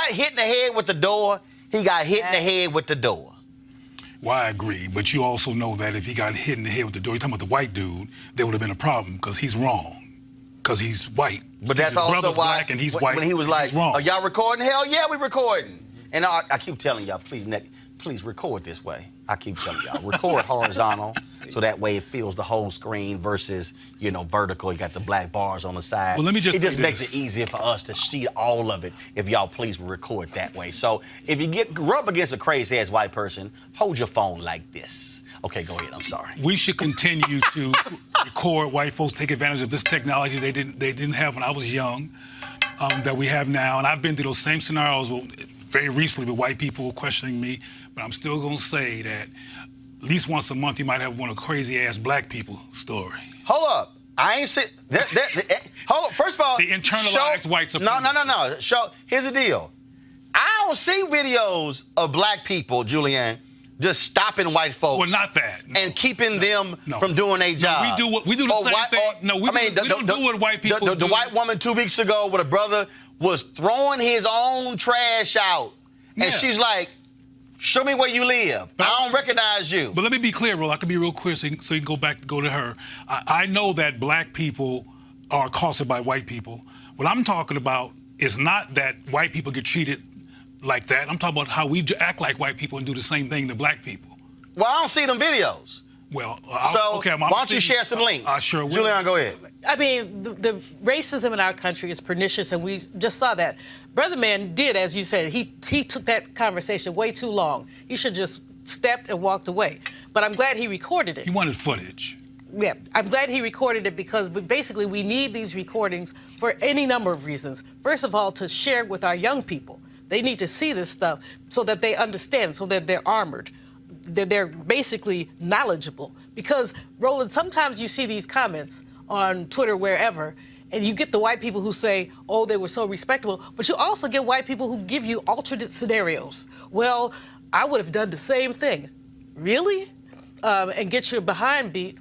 Hit in the head with the door. He got hit in the head with the door. Well, I agree, but you also know that if he got hit in the head with the door, you're talking about the white dude, there would have been a problem because he's wrong, because he's white. But that's also brother's why black and he's white. When he was like, wrong. "Are y'all recording?" Hell yeah, we recording. And I keep telling y'all, please record this way. I keep telling y'all, record horizontal, so that way it fills the whole screen versus, you know, vertical. You got the black bars on the side. Well, let me just It just say makes this. it easier for us to see all of it if y'all please record that way. So if you rub against a crazy-ass white person, hold your phone like this. Okay, go ahead. I'm sorry. We should continue to record white folks, take advantage of this technology they didn't have when I was young, that we have now. And I've been through those same scenarios very recently with white people questioning me, but I'm still going to say that at least once a month you might have one of crazy-ass black people story. Hold up. I ain't say hold up. First of all, the internalized white supremacy. No. Here's the deal. I don't see videos of black people, Julianne, just stopping white folks. Well, not that. No. And keeping them from doing their job. We do the same thing. We don't do what white people do. The white woman 2 weeks ago with a brother was throwing his own trash out. And she's like, show me where you live. I don't recognize you. But let me be clear, Roland. I can be real clear so you can go to her. I know that black people are accosted by white people. What I'm talking about is not that white people get treated like that. I'm talking about how we act like white people and do the same thing to black people. Well, I don't see them videos. Well, okay, why don't you share some links? I sure will. Julianne, go ahead. I mean, the racism in our country is pernicious, and we just saw that. Brother Man did, as you said, he took that conversation way too long. He should just stepped and walked away. But I'm glad he recorded it. He wanted footage. Yeah, I'm glad he recorded it because basically we need these recordings for any number of reasons. First of all, to share with our young people. They need to see this stuff so that they understand, so that they're armored. They're basically knowledgeable. Because, Roland, sometimes you see these comments on Twitter, wherever, and you get the white people who say, oh, they were so respectable, but you also get white people who give you alternate scenarios. Well, I would have done the same thing. Really? And get your behind beat.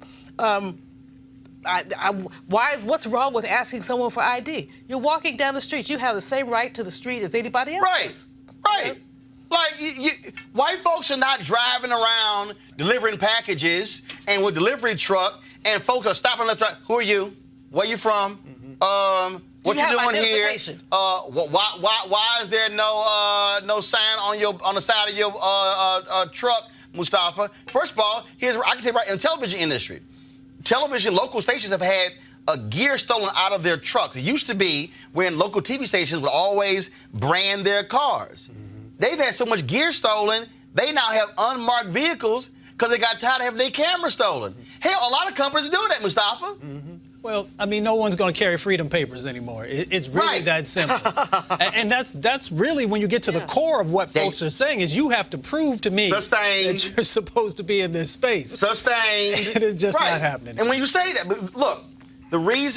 What's wrong with asking someone for ID? You're walking down the street. You have the same right to the street as anybody else. Right. Like, white folks are not driving around delivering packages and with delivery truck, and folks are stopping left, right. Who are you? Where you from? What you doing here? Why is there no sign on the side of your truck, Mustafa? First of all, I can tell you right in the television industry. Local stations have had gear stolen out of their trucks. It used to be when local TV stations would always brand their cars. They've had so much gear stolen, they now have unmarked vehicles because they got tired of having their cameras stolen. Hell, a lot of companies are doing that, Mustafa. Well, I mean, no one's going to carry freedom papers anymore. It's really that simple. And that's really when you get to the core of what folks are saying is you have to prove to me that you're supposed to be in this space. Sustained. It is just not happening. And when you say that, look, the way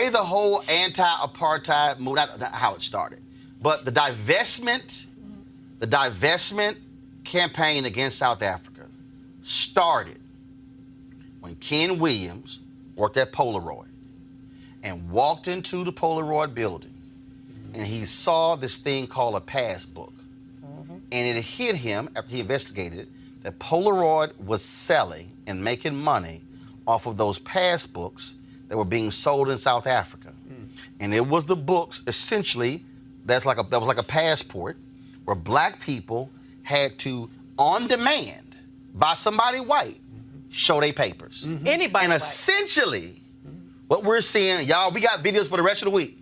the whole anti-apartheid moved, not how it started, but the divestment campaign against South Africa started when Ken Williams worked at Polaroid and walked into the Polaroid building and he saw this thing called a passbook. And it hit him after he investigated it that Polaroid was selling and making money off of those passbooks that were being sold in South Africa. And it was the books essentially that was like a passport where black people had to, on demand, by somebody white, show their papers. Anybody and essentially, what we're seeing, y'all, we got videos for the rest of the week.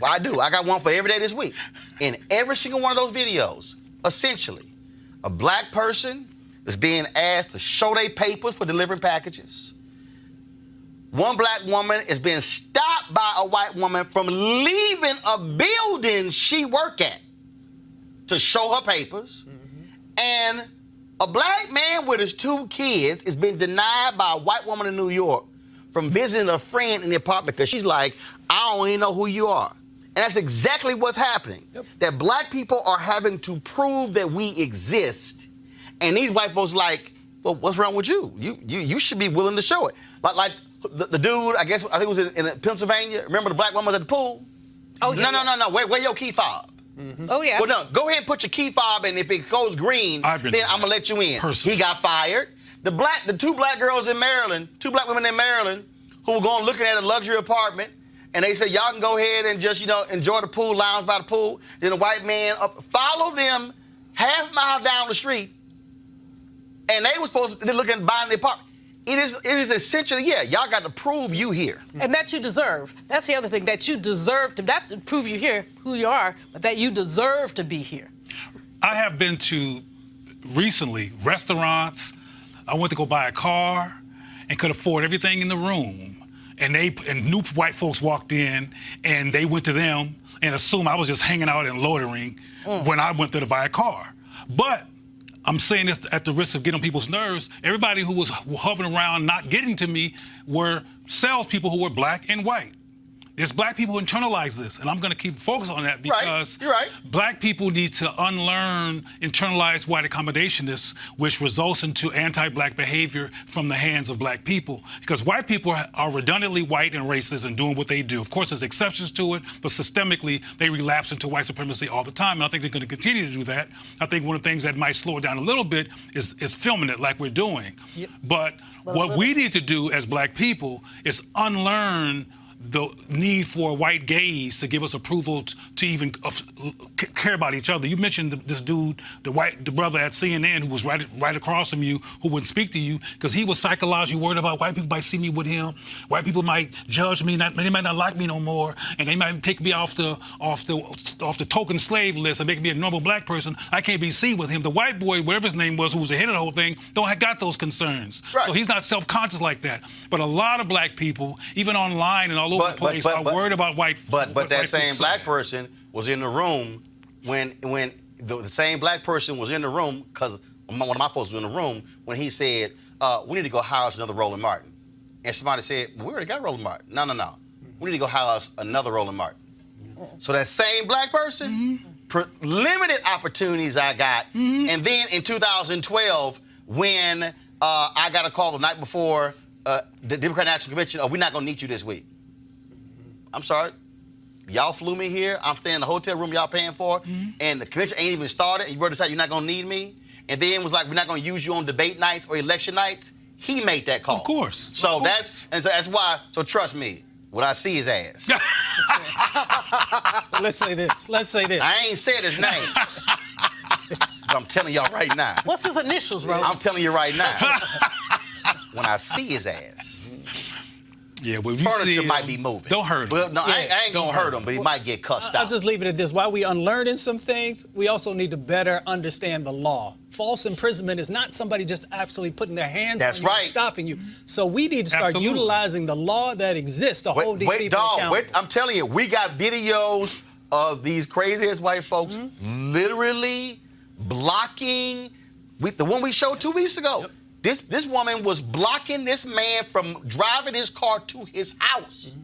Well, I do. I got one for every day this week. In every single one of those videos, essentially, a black person is being asked to show their papers for delivering packages. one black woman is being stopped by a white woman from leaving a building she work at to show her papers. And a black man with his 2 kids is being denied by a white woman in New York from visiting a friend in the apartment because she's like, I don't even know who you are. And that's exactly what's happening. Yep. That black people are having to prove that we exist. And these white folks like, well, what's wrong with you? You should be willing to show it. Like the dude, I think it was in Pennsylvania. Remember the black woman was at the pool? Oh, yeah. No. Where your key fob? Oh, yeah. Well, no, go ahead and put your key fob in. If it goes green, then I'm going to let you in. Personally. He got fired. The 2 black girls in Maryland, 2 black women in Maryland, who were going looking at a luxury apartment, and they said, y'all can go ahead and just, enjoy the pool, lounge by the pool. Then the white man followed them half mile down the street, and they were supposed to look at buying the apartment. It is essentially, y'all got to prove you here. And that you deserve. That's the other thing, that you deserve to, not to prove you here, who you are, but that you deserve to be here. I have been to, recently, restaurants. I went to go buy a car and could afford everything in the room. And new white folks walked in, and they went to them and assumed I was just hanging out and loitering when I went there to buy a car. But I'm saying this at the risk of getting on people's nerves. Everybody who was hovering around not getting to me were salespeople who were black and white. There's black people who internalize this, and I'm going to keep focused on that because You're right. Black people need to unlearn internalized white accommodationists, which results into anti-black behavior from the hands of black people. Because white people are redundantly white and racist and doing what they do. Of course, there's exceptions to it, but systemically, they relapse into white supremacy all the time, and I think they're going to continue to do that. I think one of the things that might slow it down a little bit is filming it like we're doing. Yep. But what we need to do as black people is unlearn the need for a white gaze to give us approval to even care about each other. You mentioned this dude, the brother at CNN who was right across from you, who wouldn't speak to you because he was psychologically worried about white people might see me with him, white people might judge me, they might not like me no more, and they might take me off the token slave list and make me a normal black person. I can't be seen with him. The white boy, whatever his name was, who was the head of the whole thing, don't have got those concerns. Right. So he's not self-conscious like that. But a lot of black people, even online and all over the place, are worried about white. But that same black person was in the room when the same black person was in the room, because one of my folks was in the room when he said, we need to go hire us another Roland Martin. And somebody said, we already got Roland Martin. No. We need to go hire us another Roland Martin. So that same black person, limited opportunities I got. And then in 2012, when I got a call the night before the Democratic National Convention, we're not going to need you this week. I'm sorry. Y'all flew me here. I'm staying in the hotel room y'all paying for, and the convention ain't even started, and you already decided you're not going to need me. And then it was like, we're not going to use you on debate nights or election nights. He made that call. Of course. So that's why, so trust me, when I see his ass. Let's say this. I ain't said his name. But I'm telling y'all right now. What's his initials, Roland? I'm telling you right now. When I see his ass. Yeah, well, furniture might be moving. Don't hurt him. Well, no, I ain't gonna hurt him, but he might get cussed out. I'll just leave it at this. While we unlearning some things, we also need to better understand the law. False imprisonment is not somebody just absolutely putting their hands on you and stopping you. So we need to start utilizing the law that exists to hold these people accountable. I'm telling you, we got videos of these crazy-ass white folks literally blocking. The one we showed 2 weeks ago. Yep. This woman was blocking this man from driving his car to his house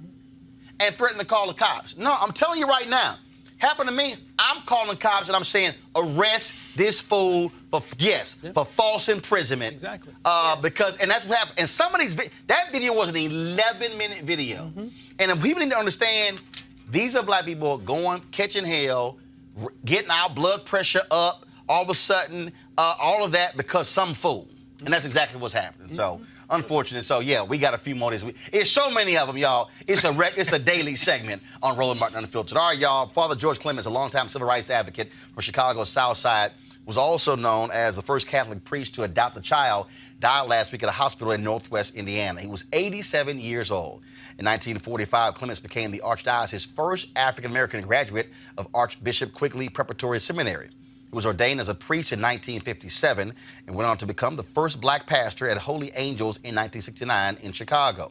and threatening to call the cops. No, I'm telling you right now, happened to me. I'm calling the cops and I'm saying, arrest this fool for false imprisonment. Exactly. Because that's what happened. And some of these, that video was an 11-minute video. And people need to understand, these are black people going, catching hell, getting our blood pressure up, all of a sudden, all of that because some fool. And that's exactly what's happening. So, unfortunate. So, yeah, we got a few more this week. It's so many of them, y'all. It's a daily segment on Roland Martin Unfiltered. All right, y'all. Father George Clements, a longtime civil rights advocate from Chicago's South Side, was also known as the first Catholic priest to adopt a child, died last week at a hospital in Northwest Indiana. He was 87 years old. In 1945, Clements became the Archdiocese's first African-American graduate of Archbishop Quigley Preparatory Seminary. He was ordained as a priest in 1957 and went on to become the first black pastor at Holy Angels in 1969 in Chicago.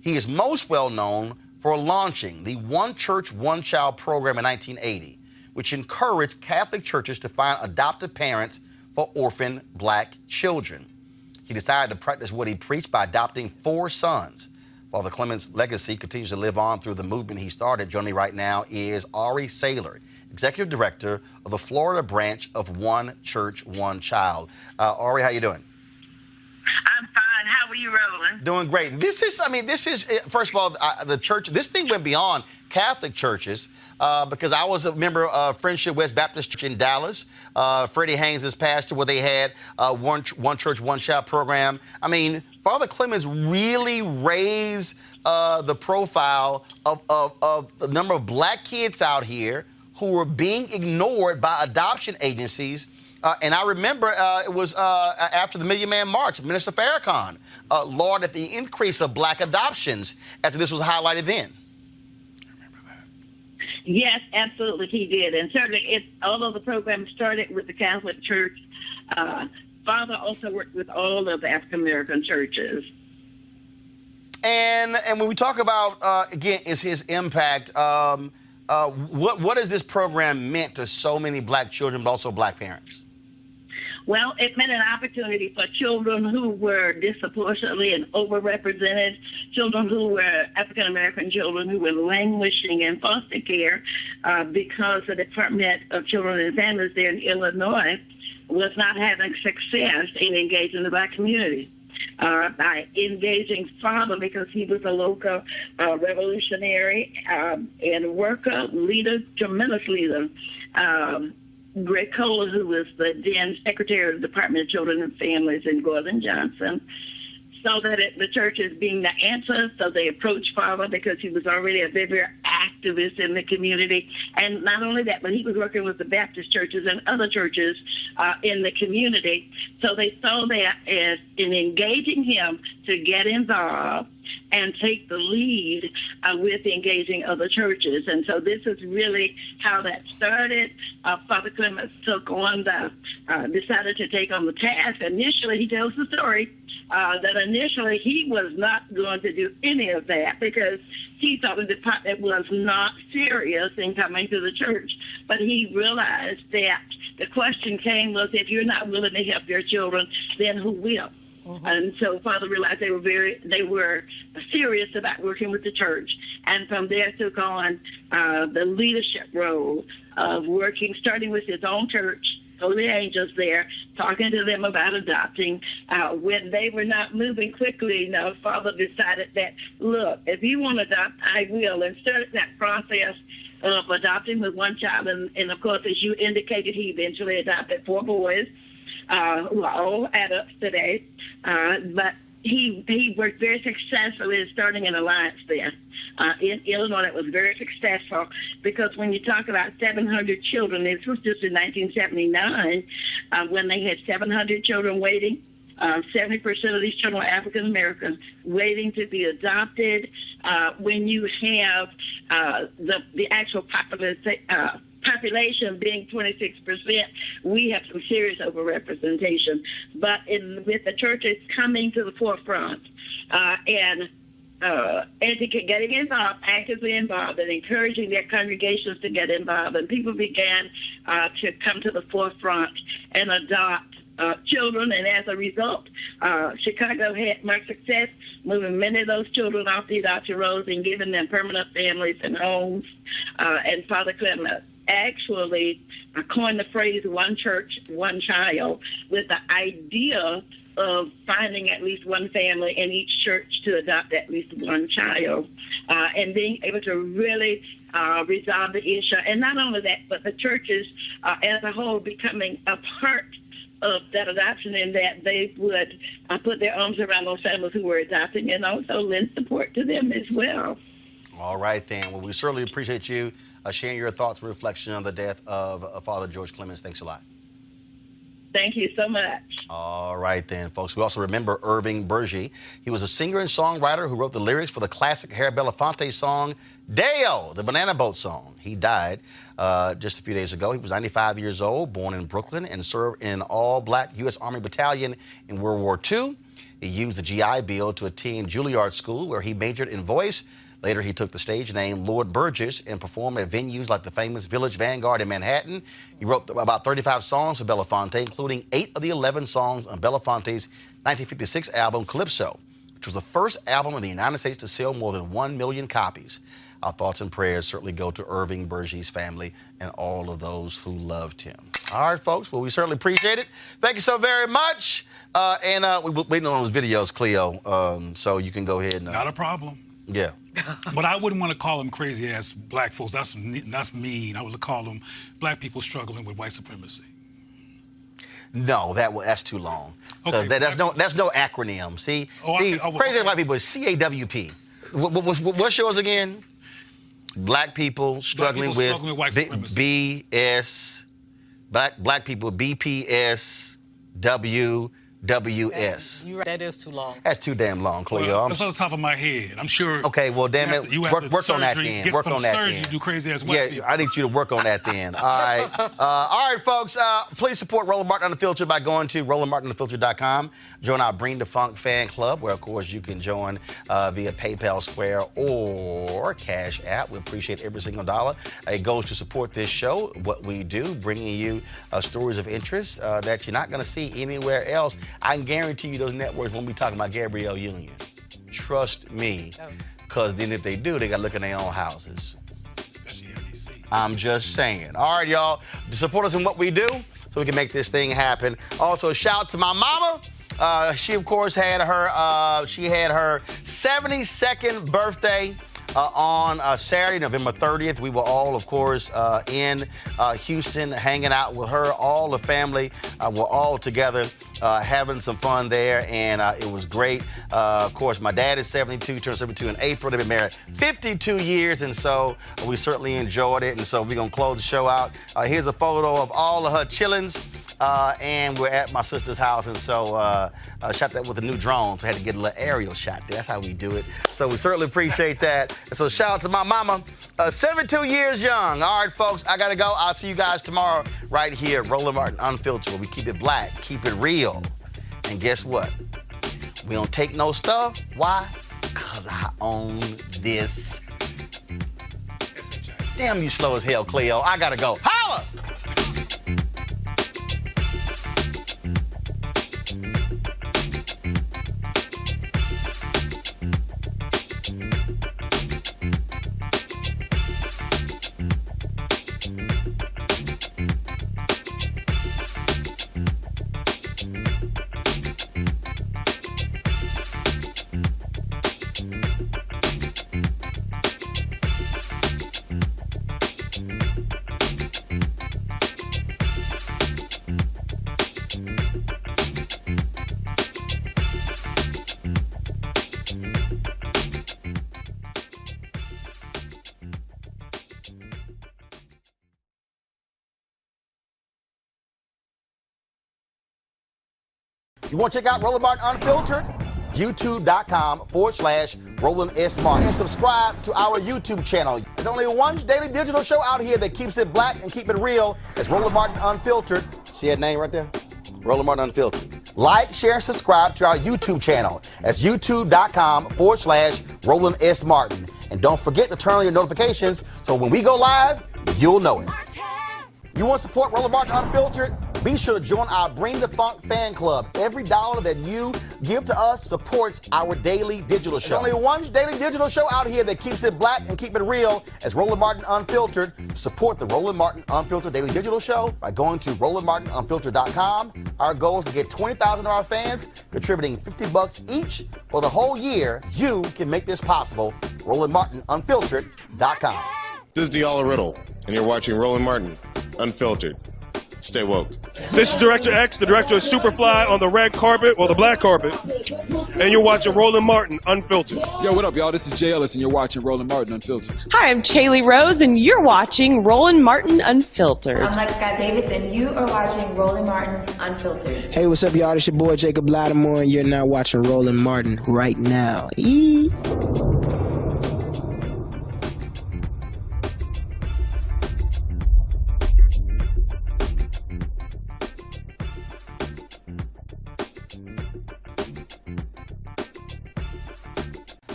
He is most well known for launching the One Church, One Child program in 1980, which encouraged Catholic churches to find adoptive parents for orphan black children. He decided to practice what he preached by adopting 4 sons. Father Clements' legacy continues to live on through the movement he started. Joining me right now is Ari Saylor, Executive Director of the Florida branch of One Church, One Child. Ari, how you doing? I'm fine. How are you, Roland? Doing great. This is, first of all, the church, this thing went beyond Catholic churches because I was a member of Friendship West Baptist Church in Dallas. Freddie Haynes is pastor, where they had One Church, One Child program. I mean, Father Clements really raised the profile of the number of black kids out here who were being ignored by adoption agencies. And I remember it was after the Million Man March, Minister Farrakhan lauded the increase of black adoptions after this was highlighted then. I remember that. Yes, absolutely, he did. And certainly, although the program started with the Catholic Church, Father also worked with all of the African-American churches. And when we talk about, again, is his impact, what has this program meant to so many black children, but also black parents? Well, it meant an opportunity for children who were disproportionately and overrepresented, children who were African-American children who were languishing in foster care because the Department of Children and Families there in Illinois was not having success in engaging the black community. By engaging Father, because he was a local revolutionary and worker, leader, tremendous leader. Greg Kohler, who was the then Secretary of the Department of Children and Families, and Gordon Johnson, saw that the church as being the answer, so they approached Father because he was already a very activist in the community. And not only that, but he was working with the Baptist churches and other churches in the community. So they saw that as in engaging him to get involved and take the lead with engaging other churches. And so this is really how that started. Father Clements took on decided to take on the task. Initially, he tells the story that initially he was not going to do any of that because he thought the department was not serious in coming to the church. But he realized that the question came was, if you're not willing to help your children, then who will? And so Father realized they were serious about working with the church, and from there took on the leadership role of working, starting with his own church, Holy Angels there, talking to them about adopting. When they were not moving quickly enough, Father decided that, look, if you want to adopt, I will, and started that process of adopting with one child. And of course, as you indicated, he eventually adopted 4 boys. Who are all adults today, but he worked very successfully in starting an alliance there in Illinois that was very successful, because when you talk about 700 children, this was just in 1979 when they had 700 children waiting. 70% of these children are African Americans waiting to be adopted. When you have the actual population being 26%, we have some serious overrepresentation. But with the churches coming to the forefront and getting involved, actively involved, and encouraging their congregations to get involved, and people began to come to the forefront and adopt children, and as a result, Chicago had much success moving many of those children off the adoption rolls and giving them permanent families and homes. And Father Clements actually coined the phrase "one church, one child" with the idea of finding at least one family in each church to adopt at least one child, and being able to really resolve the issue. And not only that, but the churches as a whole becoming a part of that adoption, in that they would put their arms around those families who were adopting and also lend support to them as well. All right, then. Well, we certainly appreciate you sharing your thoughts and reflection on the death of Father George Clements. Thanks a lot. Thank you so much. All right, then, folks. We also remember Irving Burgie. He was a singer and songwriter who wrote the lyrics for the classic Harry Belafonte song, Deo, the Banana Boat song. He died just a few days ago. He was 95 years old, born in Brooklyn, and served in an all-black U.S. Army battalion in World War II. He used the GI Bill to attend Juilliard School, where he majored in voice. Later, he took the stage name Lord Burgess and performed at venues like the famous Village Vanguard in Manhattan. He wrote about 35 songs for Belafonte, including 8 of the 11 songs on Belafonte's 1956 album Calypso, which was the first album in the United States to sell more than 1 million copies. Our thoughts and prayers certainly go to Irving Burgie's family and all of those who loved him. All right, folks. Well, we certainly appreciate it. Thank you so very much. We're waiting on those videos, Cleo, so you can go ahead and... Not a problem. Yeah. But I wouldn't want to call them crazy-ass black folks. That's mean. I would call them black people struggling with white supremacy. No, that's too long. Okay, that's no acronym. See, crazy black people is CAWP. What's yours again? Black people struggling with white supremacy. BS. Black people BPS WWS. You're right. That is too long. That's too damn long, Cleo. Well, that's on the top of my head. I'm sure. Okay, well, damn it. Work on that then. Work on that then. Do crazy ass white people. I need you to work on that then. All right. All right, folks. Please support Roland Martin Unfiltered by going to RolandMartinUnfiltered.com. Join our Bring the Funk fan club, where, of course, you can join via PayPal, Square, or Cash App. We appreciate every single dollar. It goes to support this show, what we do, bringing you stories of interest that you're not going to see anywhere else. I can guarantee you those networks won't be talking about Gabrielle Union. Trust me. Because then if they do, they got to look in their own houses. I'm just saying. All right, y'all. Support us in what we do so we can make this thing happen. Also, shout out to my mama. She, of course, had her 72nd birthday on Saturday, November 30th. We were all, of course, in Houston, hanging out with her. All the family were all together, having some fun there, and it was great. Of course, my dad is 72, turned 72 in April. They've been married 52 years, and so we certainly enjoyed it. And so we're going to close the show out. Here's a photo of all of her chillins. And we're at my sister's house, and so shot that with a new drone, so I had to get a little aerial shot there. That's how we do it. So we certainly appreciate that. And so shout out to my mama, 72 years young. All right, folks, I got to go. I'll see you guys tomorrow right here at Roland Martin Unfiltered, where we keep it black, keep it real. And guess what? We don't take no stuff. Why? Because I own this. Damn, you slow as hell, Cleo. I got to go. Holla! You want to check out Roland Martin Unfiltered? YouTube.com/Roland S. Martin. And subscribe to our YouTube channel. There's only one daily digital show out here that keeps it black and keep it real. It's Roland Martin Unfiltered. See that name right there? Roland Martin Unfiltered. Like, share, and subscribe to our YouTube channel. That's YouTube.com/Roland S. Martin. And don't forget to turn on your notifications so when we go live, you'll know it. You want to support Roland Martin Unfiltered? Be sure to join our Bring the Funk fan club. Every dollar that you give to us supports our daily digital show. There's only one daily digital show out here that keeps it black and keep it real. It's Roland Martin Unfiltered. Support the Roland Martin Unfiltered daily digital show by going to RolandMartinUnfiltered.com. Our goal is to get 20,000 of our fans contributing $50 each for the whole year. You can make this possible. RolandMartinUnfiltered.com. This is Diala Riddle, and you're watching Roland Martin Unfiltered. Stay woke. This is Director X, the director of Superfly on the red carpet or the black carpet, and you're watching Roland Martin Unfiltered. Yo, what up, y'all? This is Jay Ellis, and you're watching Roland Martin Unfiltered. Hi, I'm Chaley Rose, and you're watching Roland Martin Unfiltered. I'm Lex Scott Davis, and you are watching Roland Martin Unfiltered. Hey, what's up, y'all? It's your boy Jacob Lattimore, and you're now watching Roland Martin right now.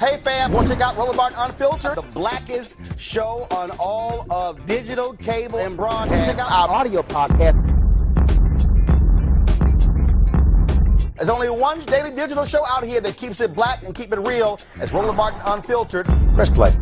Hey fam, want to check out Roland Martin Unfiltered, the blackest show on all of digital, cable, and broadcast. Check out our audio podcast. There's only one daily digital show out here that keeps it black and keep it real. It's Roland Martin Unfiltered. Press play.